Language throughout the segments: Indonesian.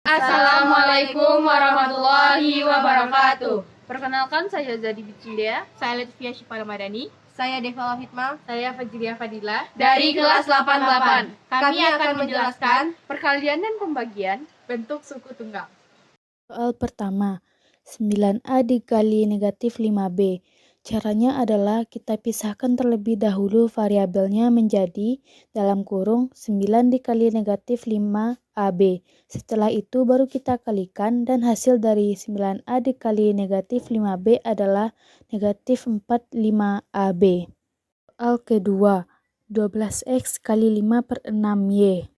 Assalamualaikum warahmatullahi wabarakatuh. Perkenalkan, saya Zadi Bicindia. Saya Latifia Syifa Ramadhani. Saya Devala Hitma. Saya Fajriya Fadila. Dari kelas 88. Kami akan menjelaskan perkalian dan pembagian bentuk suku tunggal. Soal pertama, 9A dikali negatif 5B. Caranya adalah kita pisahkan terlebih dahulu variabelnya menjadi dalam kurung 9 dikali negatif 5AB. Setelah itu baru kita kalikan dan hasil dari 9A dikali negatif 5B adalah negatif 45AB. Soal kedua, 12X kali 5 per 6Y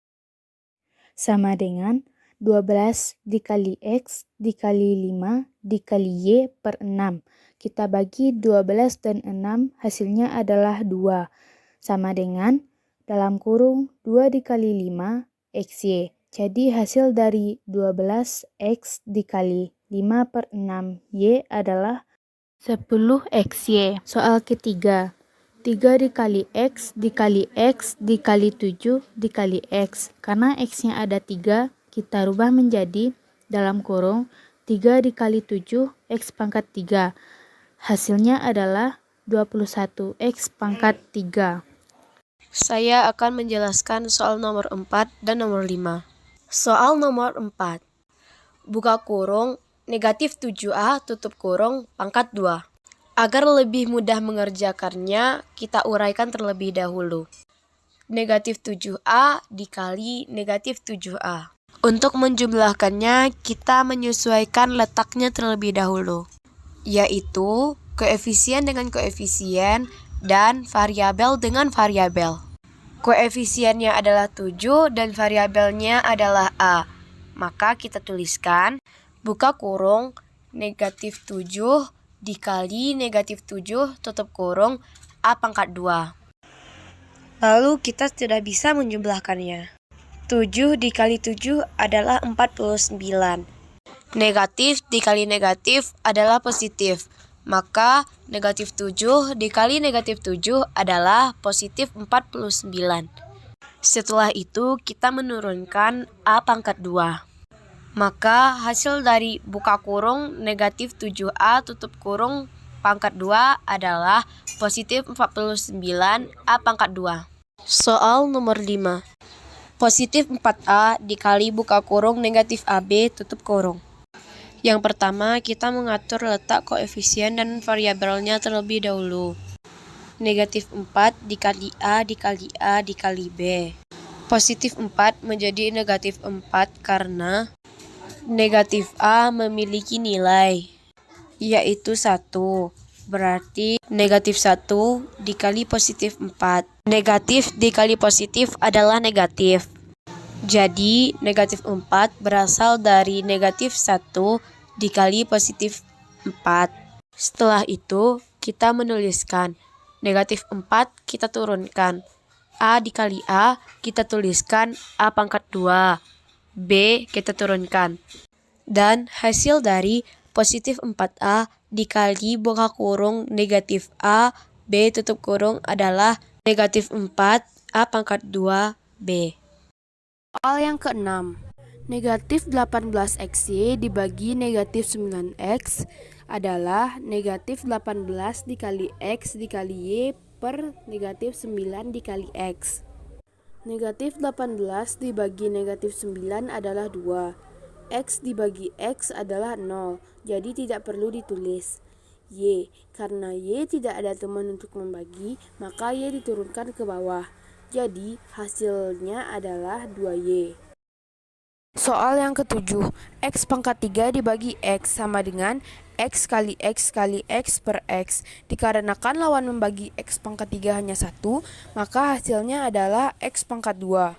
sama dengan 12 dikali X dikali 5 dikali Y per 6. Kita bagi 12 dan 6, hasilnya adalah 2. Sama dengan dalam kurung 2 dikali 5 XY. Jadi hasil dari 12 X dikali 5 per 6 Y adalah 10 XY. Soal ketiga, 3 dikali X dikali X dikali 7 dikali X. Karena X-nya ada 3, kita rubah menjadi dalam kurung 3 dikali 7 X pangkat 3. Hasilnya adalah 21 X pangkat 3. Saya akan menjelaskan soal nomor 4 dan nomor 5. Soal nomor 4. Buka kurung, negatif 7A tutup kurung pangkat 2. Agar lebih mudah mengerjakannya, kita uraikan terlebih dahulu. Negatif 7A dikali negatif 7A. Untuk menjumlahkannya, kita menyesuaikan letaknya terlebih dahulu, yaitu koefisien dengan koefisien dan variabel dengan variabel. Koefisiennya adalah 7 dan variabelnya adalah A. Maka kita tuliskan buka kurung negatif 7 dikali negatif 7 tutup kurung A pangkat 2. Lalu kita sudah bisa menjumlahkannya. 7 dikali 7 adalah 49. Negatif dikali negatif adalah positif. Maka negatif 7 dikali negatif 7 adalah positif 49. Setelah itu kita menurunkan A pangkat 2. Maka hasil dari buka kurung negatif 7A tutup kurung pangkat 2 adalah positif 49 A pangkat 2. Soal nomor 5. Positif 4A dikali buka kurung negatif AB tutup kurung. Yang pertama, kita mengatur letak koefisien dan variabelnya terlebih dahulu. Negatif 4 dikali A dikali A dikali B. Positif 4 menjadi negatif 4 karena negatif A memiliki nilai, yaitu 1. Berarti negatif 1 dikali positif 4. Negatif dikali positif adalah negatif. Jadi negatif 4 berasal dari negatif 1 dikali positif 4. Setelah itu kita menuliskan negatif 4 kita turunkan. A dikali A kita tuliskan A pangkat 2. B kita turunkan. Dan hasil dari positif 4A dikali buka kurung negatif A B tutup kurung adalah negatif 4 A pangkat 2 B. Soal yang keenam. Negatif 18XY dibagi negatif 9X adalah negatif 18 dikali X dikali Y per negatif 9 dikali X. Negatif 18 dibagi negatif 9 adalah 2. X dibagi X adalah 0, jadi tidak perlu ditulis. Y, karena Y tidak ada teman untuk membagi, maka Y diturunkan ke bawah. Jadi hasilnya adalah 2Y. Soal yang ketujuh, X pangkat 3 dibagi X sama dengan X kali X kali X per X. Dikarenakan lawan membagi X pangkat 3 hanya 1, maka hasilnya adalah X pangkat 2.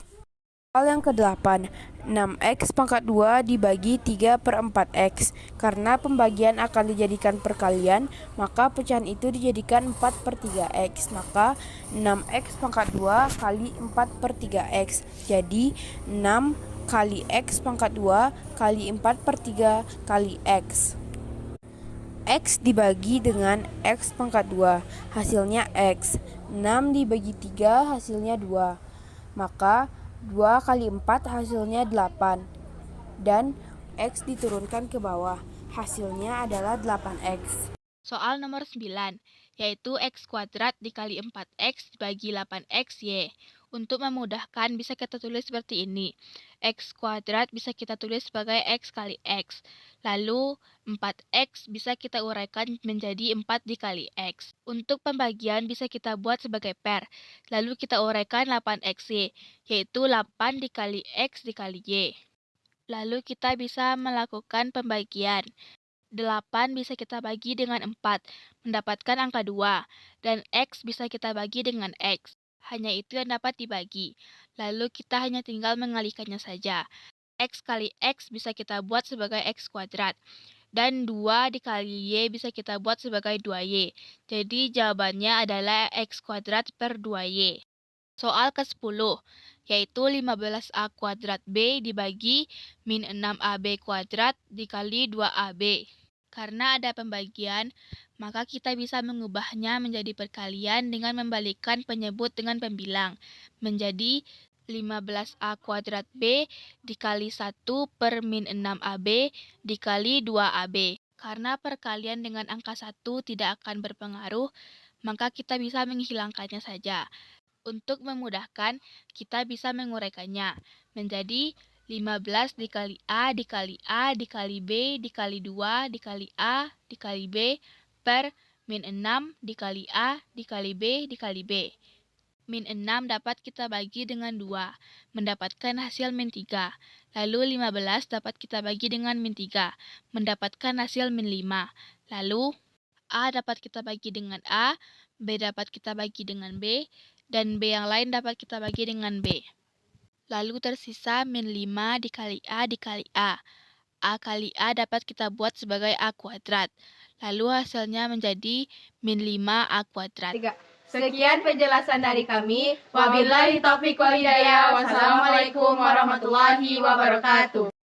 Soal yang ke-8, 6x pangkat 2 dibagi 3/4x. Karena pembagian akan dijadikan perkalian, maka pecahan itu dijadikan 4/3x. Maka 6x pangkat 2 kali 4/3x. Jadi 6 kali x pangkat 2 kali 4/3 kali x. X dibagi dengan x pangkat 2, hasilnya x. 6 dibagi 3, hasilnya 2. Maka 2 kali 4 hasilnya 8. Dan X diturunkan ke bawah. Hasilnya adalah 8X. Soal nomor 9, yaitu x kuadrat dikali 4x dibagi 8x y. Untuk memudahkan bisa kita tulis seperti ini. X kuadrat bisa kita tulis sebagai x kali x. Lalu 4x bisa kita uraikan menjadi 4 dikali x. Untuk pembagian bisa kita buat sebagai per. Lalu kita uraikan 8xy, yaitu 8 dikali x dikali y. Lalu kita bisa melakukan pembagian. 8 bisa kita bagi dengan 4, mendapatkan angka 2. Dan x bisa kita bagi dengan x. Hanya itu yang dapat dibagi. Lalu kita hanya tinggal mengalihkannya saja. X kali x bisa kita buat sebagai x kuadrat. Dan 2 dikali y bisa kita buat sebagai 2y. Jadi jawabannya adalah x kuadrat per 2y. Soal ke-10, yaitu 15a kuadrat b dibagi min 6ab kuadrat dikali 2ab. Karena ada pembagian, maka kita bisa mengubahnya menjadi perkalian dengan membalikkan penyebut dengan pembilang. Menjadi 15a kuadrat b dikali 1 per min 6ab dikali 2ab. Karena perkalian dengan angka 1 tidak akan berpengaruh, maka kita bisa menghilangkannya saja. Untuk memudahkan, kita bisa menguraikannya menjadi 15 dikali A dikali A dikali B dikali 2 dikali A dikali B per min 6 dikali A dikali B dikali B. Min 6 dapat kita bagi dengan 2, mendapatkan hasil min 3. Lalu 15 dapat kita bagi dengan min 3, mendapatkan hasil min 5. Lalu A dapat kita bagi dengan A, B dapat kita bagi dengan B, dan B yang lain dapat kita bagi dengan B. Lalu tersisa min 5 dikali A dikali A. A kali A dapat kita buat sebagai A kuadrat. Lalu hasilnya menjadi min 5A kuadrat. Sekian penjelasan dari kami. Wabillahi taufiq wal hidayah. Wassalamualaikum warahmatullahi wabarakatuh.